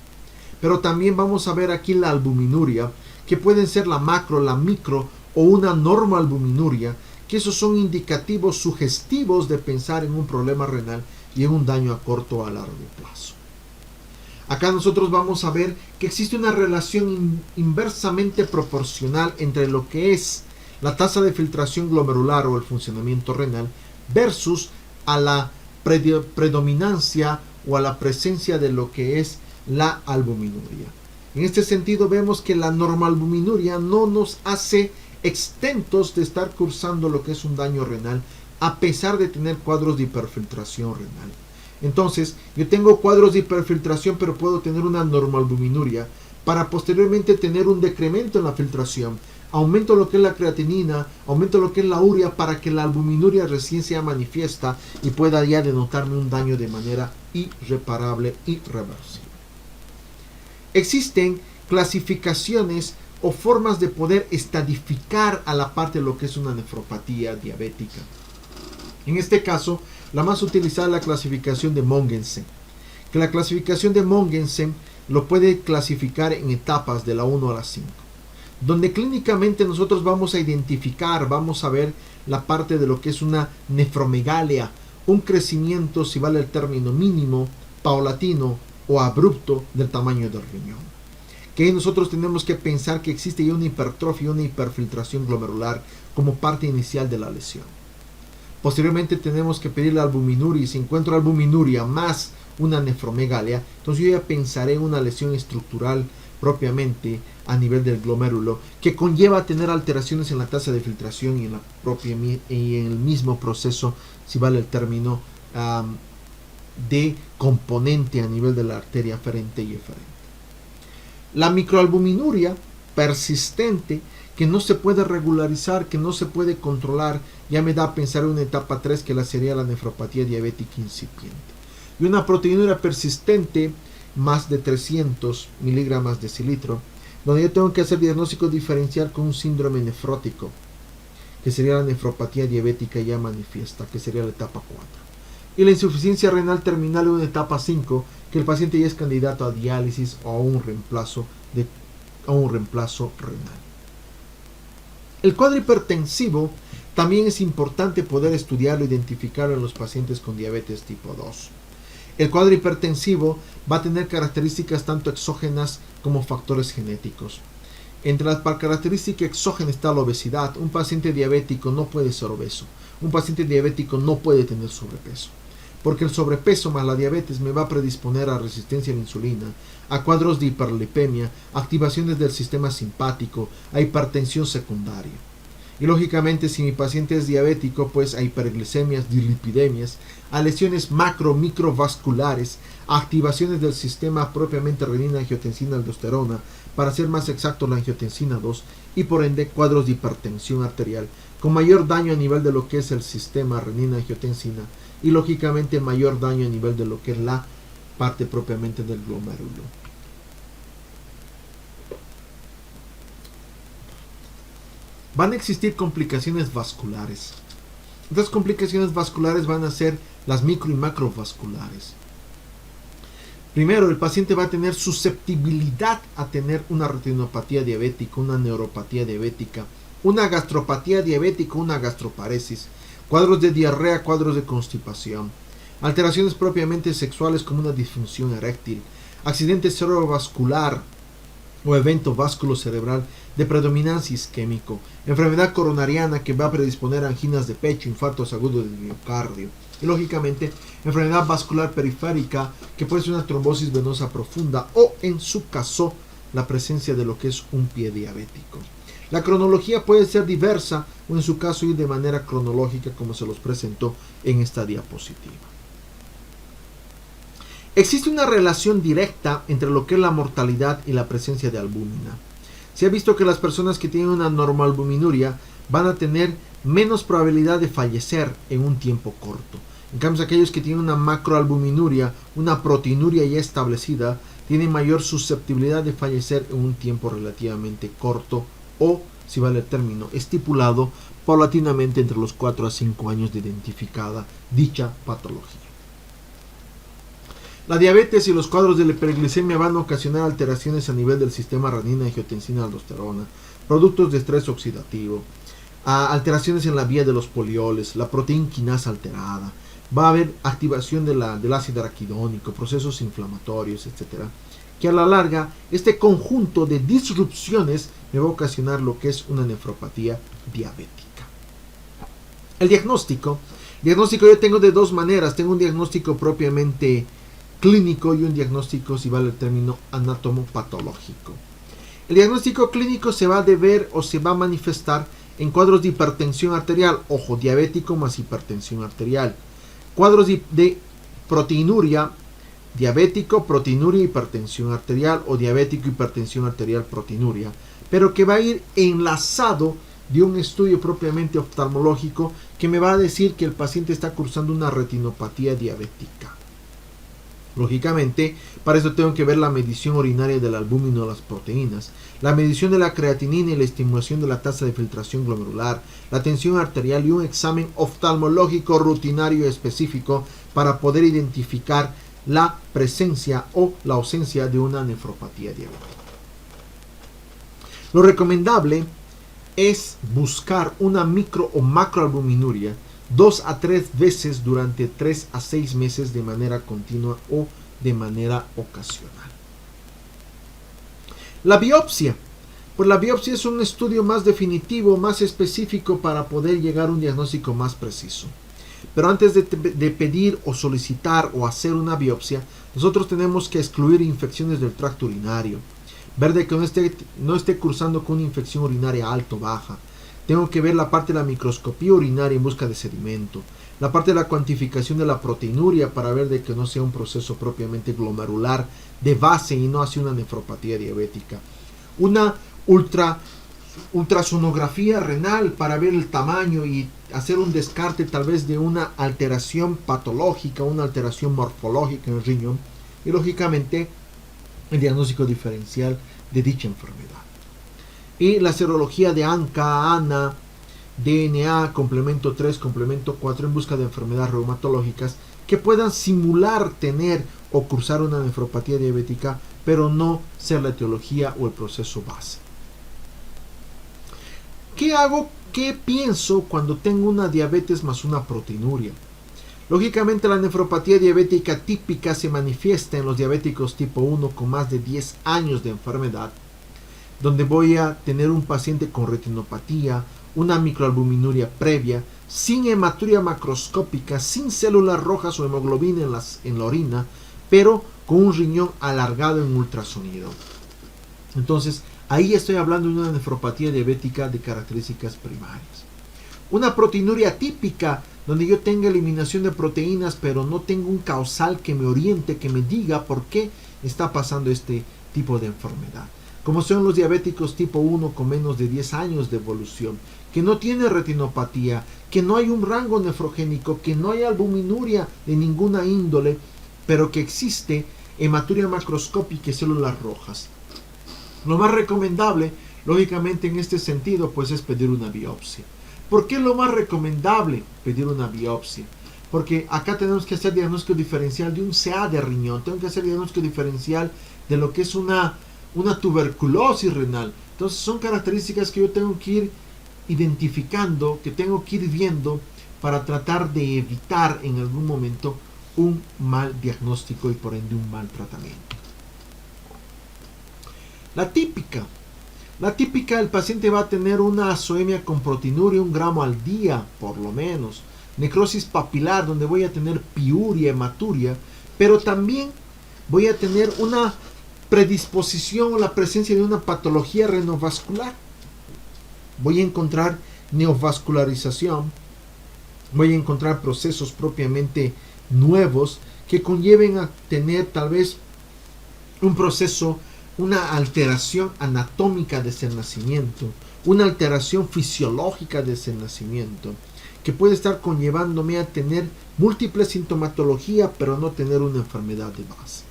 Speaker 1: Pero también vamos a ver aquí la albuminuria, que pueden ser la macro, la micro o una normoalbuminuria, que esos son indicativos sugestivos de pensar en un problema renal y en un daño a corto o a largo plazo. Acá nosotros vamos a ver que existe una relación inversamente proporcional entre lo que es la tasa de filtración glomerular o el funcionamiento renal versus a la predominancia o a la presencia de lo que es la albuminuria. En este sentido vemos que la normalbuminuria no nos hace exentos de estar cursando lo que es un daño renal a pesar de tener cuadros de hiperfiltración renal. Entonces, yo tengo cuadros de hiperfiltración, pero puedo tener una normalbuminuria para posteriormente tener un decremento en la filtración. Aumento lo que es la creatinina, aumento lo que es la urea para que la albuminuria recién sea manifiesta y pueda ya denotarme un daño de manera irreparable y reversible. Existen clasificaciones o formas de poder estadificar a la parte de lo que es una nefropatía diabética. En este caso, la más utilizada es la clasificación de Mogensen, que la clasificación de Mogensen lo puede clasificar en etapas de la 1 a la 5, donde clínicamente nosotros vamos a identificar, vamos a ver la parte de lo que es una nefromegalia, un crecimiento, si vale el término, mínimo, paulatino o abrupto del tamaño del riñón. Que nosotros tenemos que pensar que existe ya una hipertrofia, una hiperfiltración glomerular como parte inicial de la lesión. Posteriormente tenemos que pedir la albuminuria, y si encuentro albuminuria más una nefromegalia, entonces yo ya pensaré en una lesión estructural propiamente a nivel del glomérulo, que conlleva tener alteraciones en la tasa de filtración y en el mismo proceso, si vale el término, de componente a nivel de la arteria aferente y eferente. La microalbuminuria persistente, que no se puede regularizar, que no se puede controlar, ya me da a pensar en una etapa 3 que sería la nefropatía diabética incipiente. Y una proteinuria persistente, más de 300 miligramos de decilitro, donde yo tengo que hacer diagnóstico diferencial con un síndrome nefrótico, que sería la nefropatía diabética ya manifiesta, que sería la etapa 4. Y la insuficiencia renal terminal en una etapa 5, que el paciente ya es candidato a diálisis o a un reemplazo renal. El cuadro hipertensivo también es importante poder estudiarlo e identificarlo en los pacientes con diabetes tipo 2. El cuadro hipertensivo va a tener características tanto exógenas como factores genéticos. Entre las características exógenas está la obesidad. Un paciente diabético no puede ser obeso. Un paciente diabético no puede tener sobrepeso, porque el sobrepeso más la diabetes me va a predisponer a resistencia a la insulina, a cuadros de hiperlipemia, activaciones del sistema simpático, a hipertensión secundaria. Y lógicamente, si mi paciente es diabético, pues a hiperglicemias, dislipidemias, a lesiones microvasculares, a activaciones del sistema propiamente renina, angiotensina, aldosterona, para ser más exacto la angiotensina 2, y por ende cuadros de hipertensión arterial, con mayor daño a nivel de lo que es el sistema renina, angiotensina, y lógicamente mayor daño a nivel de lo que es la parte propiamente del glomérulo. Van a existir complicaciones vasculares. Estas complicaciones vasculares van a ser las micro y macrovasculares. Primero, el paciente va a tener susceptibilidad a tener una retinopatía diabética, una neuropatía diabética, una gastropatía diabética, una gastroparesis, cuadros de diarrea, cuadros de constipación, alteraciones propiamente sexuales como una disfunción eréctil, accidente cerebrovascular o evento vasculocerebral de predominancia isquémico, enfermedad coronariana que va a predisponer a anginas de pecho, infartos agudos del miocardio, y lógicamente enfermedad vascular periférica que puede ser una trombosis venosa profunda o en su caso la presencia de lo que es un pie diabético. La cronología puede ser diversa o en su caso ir de manera cronológica como se los presentó en esta diapositiva. Existe una relación directa entre lo que es la mortalidad y la presencia de albúmina. Se ha visto que las personas que tienen una normalbuminuria van a tener menos probabilidad de fallecer en un tiempo corto. En cambio, aquellos que tienen una macroalbuminuria, una proteinuria ya establecida, tienen mayor susceptibilidad de fallecer en un tiempo relativamente corto o, si vale el término, estipulado paulatinamente entre los 4 a 5 años de identificada dicha patología. La diabetes y los cuadros de la hiperglicemia van a ocasionar alteraciones a nivel del sistema renina, angiotensina, aldosterona, productos de estrés oxidativo, alteraciones en la vía de los polioles, la proteína quinasa alterada, va a haber activación del ácido araquidónico, procesos inflamatorios, etc. Que a la larga, este conjunto de disrupciones me va a ocasionar lo que es una nefropatía diabética. El diagnóstico yo tengo de dos maneras. Tengo un diagnóstico propiamente clínico y un diagnóstico, si vale el término, anatomopatológico. El diagnóstico clínico se va a deber o se va a manifestar en cuadros de hipertensión arterial, ojo, diabético más hipertensión arterial, cuadros de proteinuria, diabético, proteinuria, hipertensión arterial o diabético, hipertensión arterial, proteinuria, pero que va a ir enlazado de un estudio propiamente oftalmológico que me va a decir que el paciente está cursando una retinopatía diabética. Lógicamente, para esto tengo que ver la medición urinaria del albúmino de las proteínas, la medición de la creatinina y la estimulación de la tasa de filtración glomerular, la tensión arterial y un examen oftalmológico rutinario específico para poder identificar la presencia o la ausencia de una nefropatía diabética. Lo recomendable es buscar una micro o macroalbuminuria 2 a 3 veces durante 3 a 6 meses de manera continua o de manera ocasional. La biopsia. Pues la biopsia es un estudio más definitivo, más específico para poder llegar a un diagnóstico más preciso. Pero antes de pedir o solicitar o hacer una biopsia, nosotros tenemos que excluir infecciones del tracto urinario. Ver de que no esté cursando con una infección urinaria alta o baja. Tengo que ver la parte de la microscopía urinaria en busca de sedimento, la parte de la cuantificación de la proteinuria para ver de que no sea un proceso propiamente glomerular de base y no hacia una nefropatía diabética, una ultrasonografía renal para ver el tamaño y hacer un descarte tal vez de una alteración patológica, una alteración morfológica en el riñón y lógicamente el diagnóstico diferencial de dicha enfermedad. Y la serología de ANCA, ANA, DNA, complemento 3, complemento 4 en busca de enfermedades reumatológicas que puedan simular tener o cursar una nefropatía diabética, pero no ser la etiología o el proceso base. ¿Qué hago? ¿Qué pienso cuando tengo una diabetes más una proteinuria? Lógicamente la nefropatía diabética típica se manifiesta en los diabéticos tipo 1 con más de 10 años de enfermedad, donde voy a tener un paciente con retinopatía, una microalbuminuria previa, sin hematuria macroscópica, sin células rojas o hemoglobina en la orina, pero con un riñón alargado en ultrasonido. Entonces, ahí estoy hablando de una nefropatía diabética de características primarias. Una proteinuria típica, donde yo tenga eliminación de proteínas, pero no tengo un causal que me oriente, que me diga por qué está pasando este tipo de enfermedad. Como son los diabéticos tipo 1 con menos de 10 años de evolución, que no tiene retinopatía, que no hay un rango nefrogénico, que no hay albuminuria de ninguna índole, pero que existe hematuria macroscópica y células rojas. Lo más recomendable, lógicamente en este sentido, pues es pedir una biopsia. ¿Por qué es lo más recomendable pedir una biopsia? Porque acá tenemos que hacer diagnóstico diferencial de un CA de riñón, tengo que hacer diagnóstico diferencial de lo que es una tuberculosis renal. Entonces son características que yo tengo que ir identificando, que tengo que ir viendo para tratar de evitar en algún momento un mal diagnóstico y por ende un mal tratamiento. La típica, el paciente va a tener una azoemia con proteinuria 1 gramo al día, por lo menos. Necrosis papilar, donde voy a tener piuria, hematuria, pero también voy a tener una predisposición o la presencia de una patología renovascular. Voy a encontrar neovascularización, voy a encontrar procesos propiamente nuevos que conlleven a tener tal vez un proceso, una alteración anatómica desde el nacimiento, una alteración fisiológica desde el nacimiento, que puede estar conllevándome a tener múltiple sintomatología, pero no tener una enfermedad de base.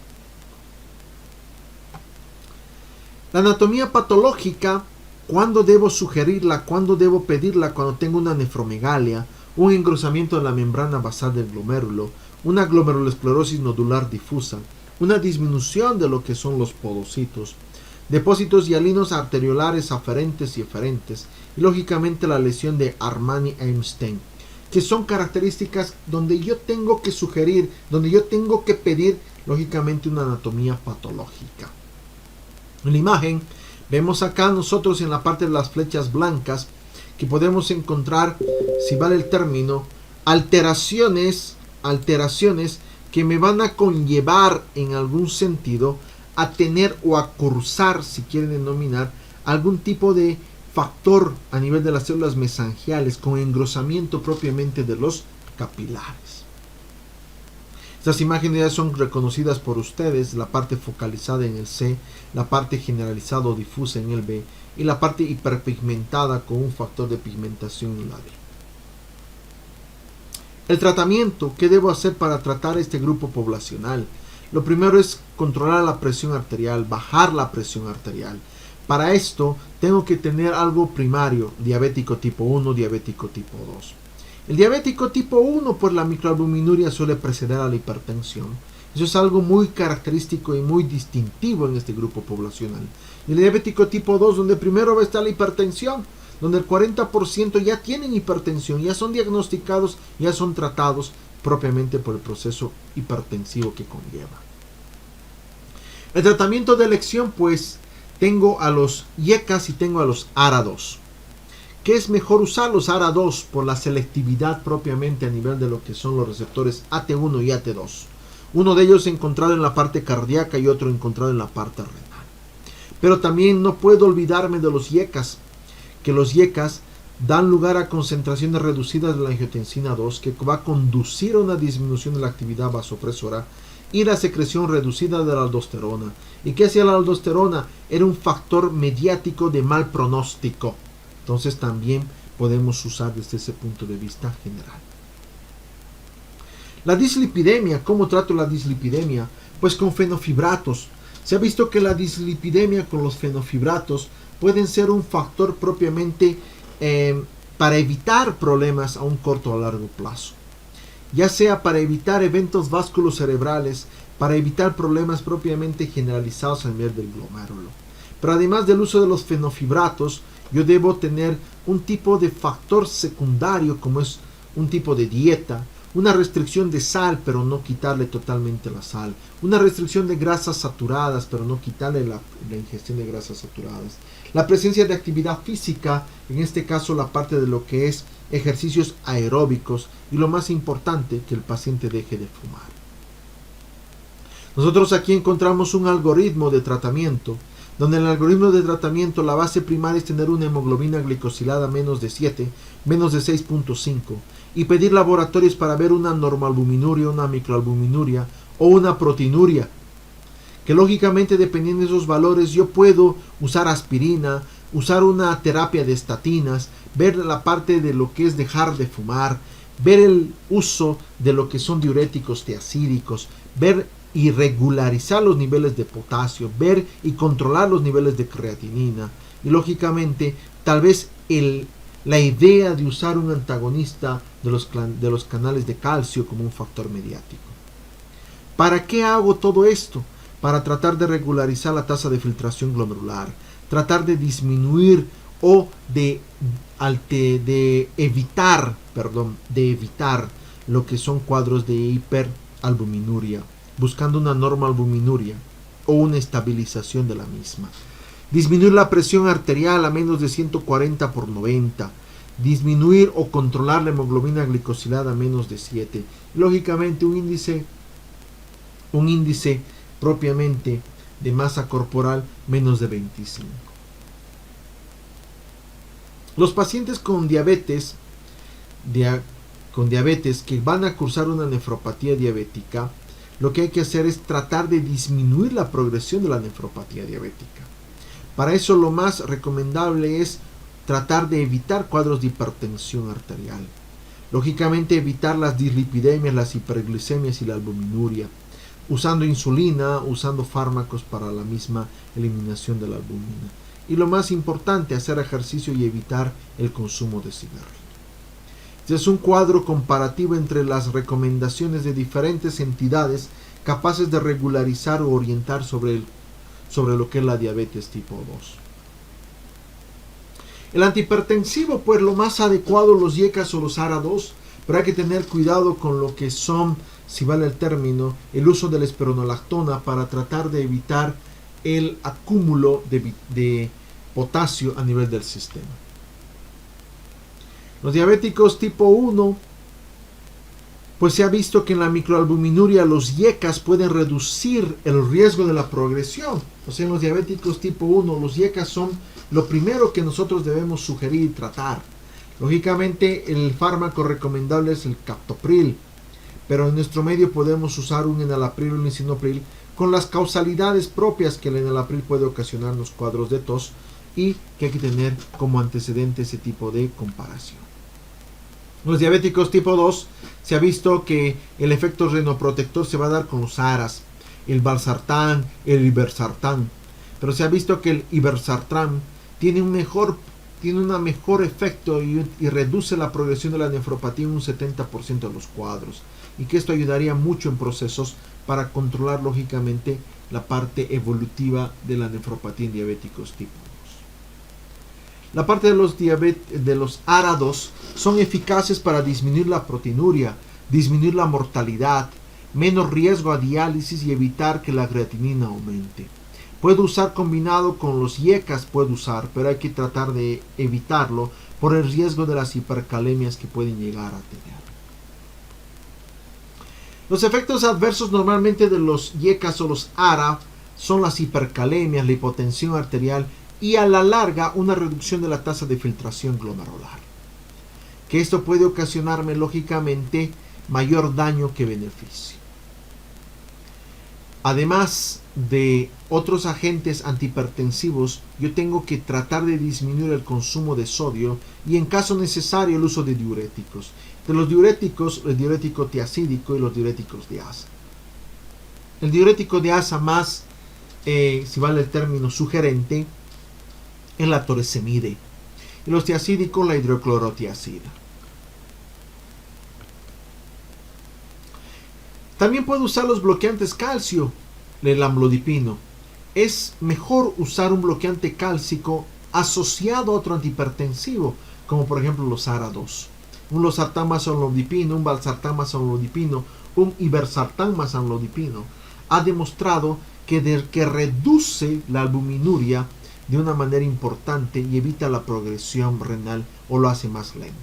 Speaker 1: La anatomía patológica, ¿cuándo debo sugerirla? ¿Cuándo debo pedirla? Cuando tengo una nefromegalia, un engrosamiento de la membrana basal del glomérulo, una glomerulosclerosis nodular difusa, una disminución de lo que son los podocitos, depósitos hialinos arteriolares aferentes y eferentes, y lógicamente la lesión de Armani-Einstein, que son características donde yo tengo que sugerir, donde yo tengo que pedir lógicamente una anatomía patológica. En la imagen vemos acá nosotros en la parte de las flechas blancas que podemos encontrar, si vale el término, alteraciones que me van a conllevar en algún sentido a tener o a cursar, si quieren denominar, algún tipo de factor a nivel de las células mesangiales con engrosamiento propiamente de los capilares. Estas imágenes ya son reconocidas por ustedes, la parte focalizada en el C, la parte generalizada o difusa en el B y la parte hiperpigmentada con un factor de pigmentación en la D. El tratamiento, ¿qué debo hacer para tratar este grupo poblacional? Lo primero es controlar la presión arterial, bajar la presión arterial. Para esto tengo que tener algo primario, diabético tipo 1, diabético tipo 2. El diabético tipo 1, pues la microalbuminuria suele preceder a la hipertensión. Eso es algo muy característico y muy distintivo en este grupo poblacional. El diabético tipo 2, donde primero va a estar la hipertensión, donde el 40% ya tienen hipertensión, ya son diagnosticados, ya son tratados propiamente por el proceso hipertensivo que conlleva. El tratamiento de elección, pues tengo a los IECAS y tengo a los ARA2. ¿Qué es mejor usar? Los ARA2 por la selectividad propiamente a nivel de lo que son los receptores AT1 y AT2. Uno de ellos encontrado en la parte cardíaca y otro encontrado en la parte renal. Pero también no puedo olvidarme de los IECAS, que los IECAS dan lugar a concentraciones reducidas de la angiotensina 2, que va a conducir a una disminución de la actividad vasopresora y la secreción reducida de la aldosterona. ¿Y qué hacía la aldosterona? Era un factor mediático de mal pronóstico. Entonces también podemos usar desde ese punto de vista general. La dislipidemia, ¿cómo trato la dislipidemia? Pues con fenofibratos. Se ha visto que la dislipidemia con los fenofibratos pueden ser un factor propiamente para evitar problemas a un corto o a largo plazo. Ya sea para evitar eventos vasculocerebrales, para evitar problemas propiamente generalizados a nivel del glomérulo. Pero además del uso de los fenofibratos, yo debo tener un tipo de factor secundario como es un tipo de dieta, una restricción de sal pero no quitarle totalmente la sal, una restricción de grasas saturadas pero no quitarle la ingestión de grasas saturadas, la presencia de actividad física, en este caso la parte de lo que es ejercicios aeróbicos y lo más importante, que el paciente deje de fumar. Nosotros aquí encontramos un algoritmo de tratamiento, donde en el algoritmo de tratamiento la base primaria es tener una hemoglobina glicosilada menos de 7, menos de 6.5 y pedir laboratorios para ver una normalbuminuria, una microalbuminuria o una proteinuria, que lógicamente dependiendo de esos valores yo puedo usar aspirina, usar una terapia de estatinas, ver la parte de lo que es dejar de fumar, ver el uso de lo que son diuréticos tiacídicos, ver y regularizar los niveles de potasio, ver y controlar los niveles de creatinina y lógicamente tal vez la idea de usar un antagonista de los canales de calcio como un factor mediático. ¿Para qué hago todo esto? Para tratar de regularizar la tasa de filtración glomerular, tratar de disminuir o de evitar lo que son cuadros de hiperalbuminuria, buscando una normalbuminuria o una estabilización de la misma. Disminuir la presión arterial a menos de 140/90. Disminuir o controlar la hemoglobina glicosilada a menos de 7. Lógicamente un índice propiamente de masa corporal menos de 25. Los pacientes con diabetes que van a cursar una nefropatía diabética, lo que hay que hacer es tratar de disminuir la progresión de la nefropatía diabética. Para eso lo más recomendable es tratar de evitar cuadros de hipertensión arterial. Lógicamente evitar las dislipidemias, las hiperglicemias y la albuminuria, usando insulina, usando fármacos para la misma eliminación de la albumina. Y lo más importante, hacer ejercicio y evitar el consumo de cigarros. Este es un cuadro comparativo entre las recomendaciones de diferentes entidades capaces de regularizar o orientar sobre lo que es la diabetes tipo 2. El antihipertensivo, pues lo más adecuado, los IECAS o los ARA2, pero hay que tener cuidado con lo que son, si vale el término, el uso de la espironolactona para tratar de evitar el acúmulo de potasio a nivel del sistema. Los diabéticos tipo 1, pues se ha visto que en la microalbuminuria los IECAS pueden reducir el riesgo de la progresión. O sea, en los diabéticos tipo 1, los IECAS son lo primero que nosotros debemos sugerir y tratar. Lógicamente, el fármaco recomendable es el captopril, pero en nuestro medio podemos usar un enalapril o un lisinopril con las causalidades propias que el enalapril puede ocasionarnos cuadros de tos y que hay que tener como antecedente ese tipo de comparación. Los diabéticos tipo 2 se ha visto que el efecto renoprotector se va a dar con los ARAs. el valsartán, el irbesartán. Pero se ha visto que el irbesartán tiene un mejor efecto y reduce la progresión de la nefropatía en un 70% de los cuadros. Y que esto ayudaría mucho en procesos para controlar lógicamente la parte evolutiva de la nefropatía en diabéticos tipo 2. La parte de los ARA2 son eficaces para disminuir la proteinuria, disminuir la mortalidad, menos riesgo a diálisis y evitar que la creatinina aumente. Puede usar combinado con los IECAS, pero hay que tratar de evitarlo por el riesgo de las hipercalemias que pueden llegar a tener. Los efectos adversos normalmente de los IECAS o los ARA son las hipercalemias, la hipotensión arterial y a la larga una reducción de la tasa de filtración glomerular. Que esto puede ocasionarme lógicamente mayor daño que beneficio. Además de otros agentes antihipertensivos, yo tengo que tratar de disminuir el consumo de sodio y en caso necesario el uso de diuréticos. De los diuréticos, el diurético tiazídico y los diuréticos de asa. El diurético de asa más, si vale el término sugerente, es la toresemide. Y los tiazídicos, la hidroclorotiazida. También puedo usar los bloqueantes calcio, el amlodipino. Es mejor usar un bloqueante cálcico asociado a otro antihipertensivo, como por ejemplo los ARA2. Un losartán más amlodipino, un valsartán más amlodipino, un irbesartán más amlodipino. Ha demostrado que reduce la albuminuria de una manera importante y evita la progresión renal o lo hace más lenta.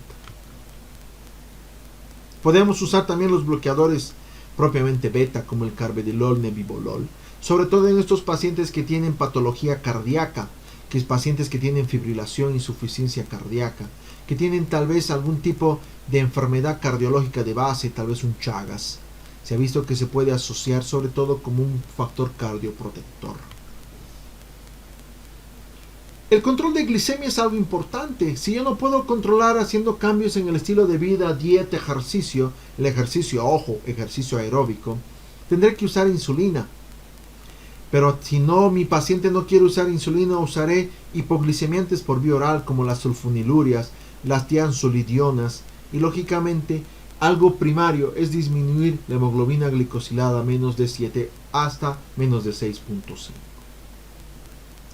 Speaker 1: Podemos usar también los bloqueadores propiamente beta como el carvedilol, nebivolol, sobre todo en estos pacientes que tienen patología cardíaca, que es pacientes que tienen fibrilación, insuficiencia cardíaca, que tienen tal vez algún tipo de enfermedad cardiológica de base, tal vez un Chagas. Se ha visto que se puede asociar sobre todo como un factor cardioprotector. El control de glicemia es algo importante. Si yo no puedo controlar haciendo cambios en el estilo de vida, dieta, ejercicio, el ejercicio, ojo, ejercicio aeróbico, tendré que usar insulina. Pero si no, mi paciente no quiere usar insulina, usaré hipoglicemiantes por vía oral como las sulfonilurias, las tiansolidionas y lógicamente algo primario es disminuir la hemoglobina glicosilada a menos de 7 hasta menos de 6.5.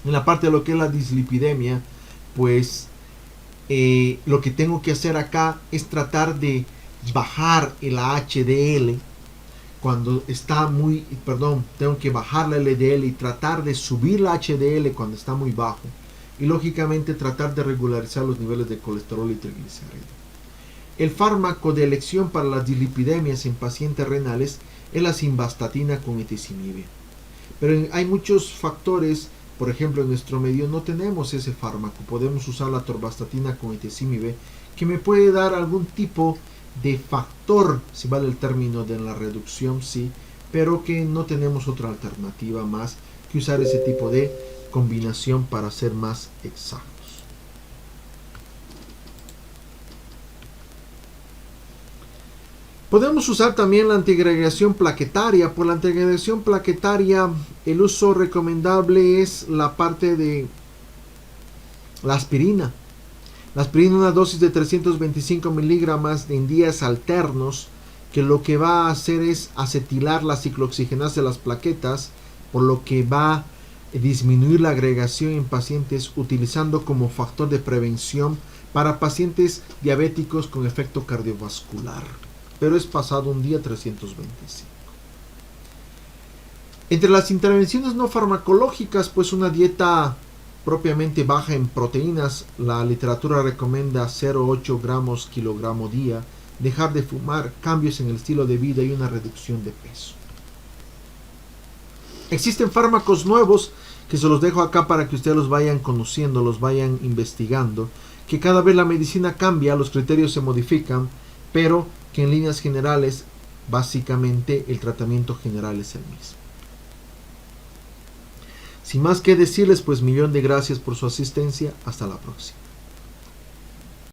Speaker 1: En la parte de lo que es la dislipidemia, pues lo que tengo que hacer acá es tratar de bajar el HDL cuando está tengo que bajar la LDL y tratar de subir la HDL cuando está muy bajo y lógicamente tratar de regularizar los niveles de colesterol y triglicéridos. El fármaco de elección para las dislipidemias en pacientes renales es la simvastatina con ezetimibe. Pero hay muchos factores. Por ejemplo, en nuestro medio no tenemos ese fármaco. Podemos usar la atorvastatina con ezetimibe, que me puede dar algún tipo de factor, si vale el término, de la reducción, sí, pero que no tenemos otra alternativa más que usar ese tipo de combinación para ser más exactos. Podemos usar también la antiagregación plaquetaria. Por la antiagregación plaquetaria, el uso recomendable es la parte de la aspirina. La aspirina, una dosis de 325 miligramos en días alternos, que lo que va a hacer es acetilar la ciclooxigenasa de las plaquetas, por lo que va a disminuir la agregación en pacientes utilizando como factor de prevención para pacientes diabéticos con efecto cardiovascular. Pero es pasado un día 325. Entre las intervenciones no farmacológicas, pues una dieta propiamente baja en proteínas. La literatura recomienda 0,8 gramos kilogramo día, dejar de fumar, cambios en el estilo de vida y una reducción de peso. Existen fármacos nuevos que se los dejo acá para que ustedes los vayan conociendo, los vayan investigando, que cada vez la medicina cambia, los criterios se modifican, pero que en líneas generales, básicamente el tratamiento general es el mismo. Sin más que decirles, pues millón de gracias por su asistencia. Hasta la próxima.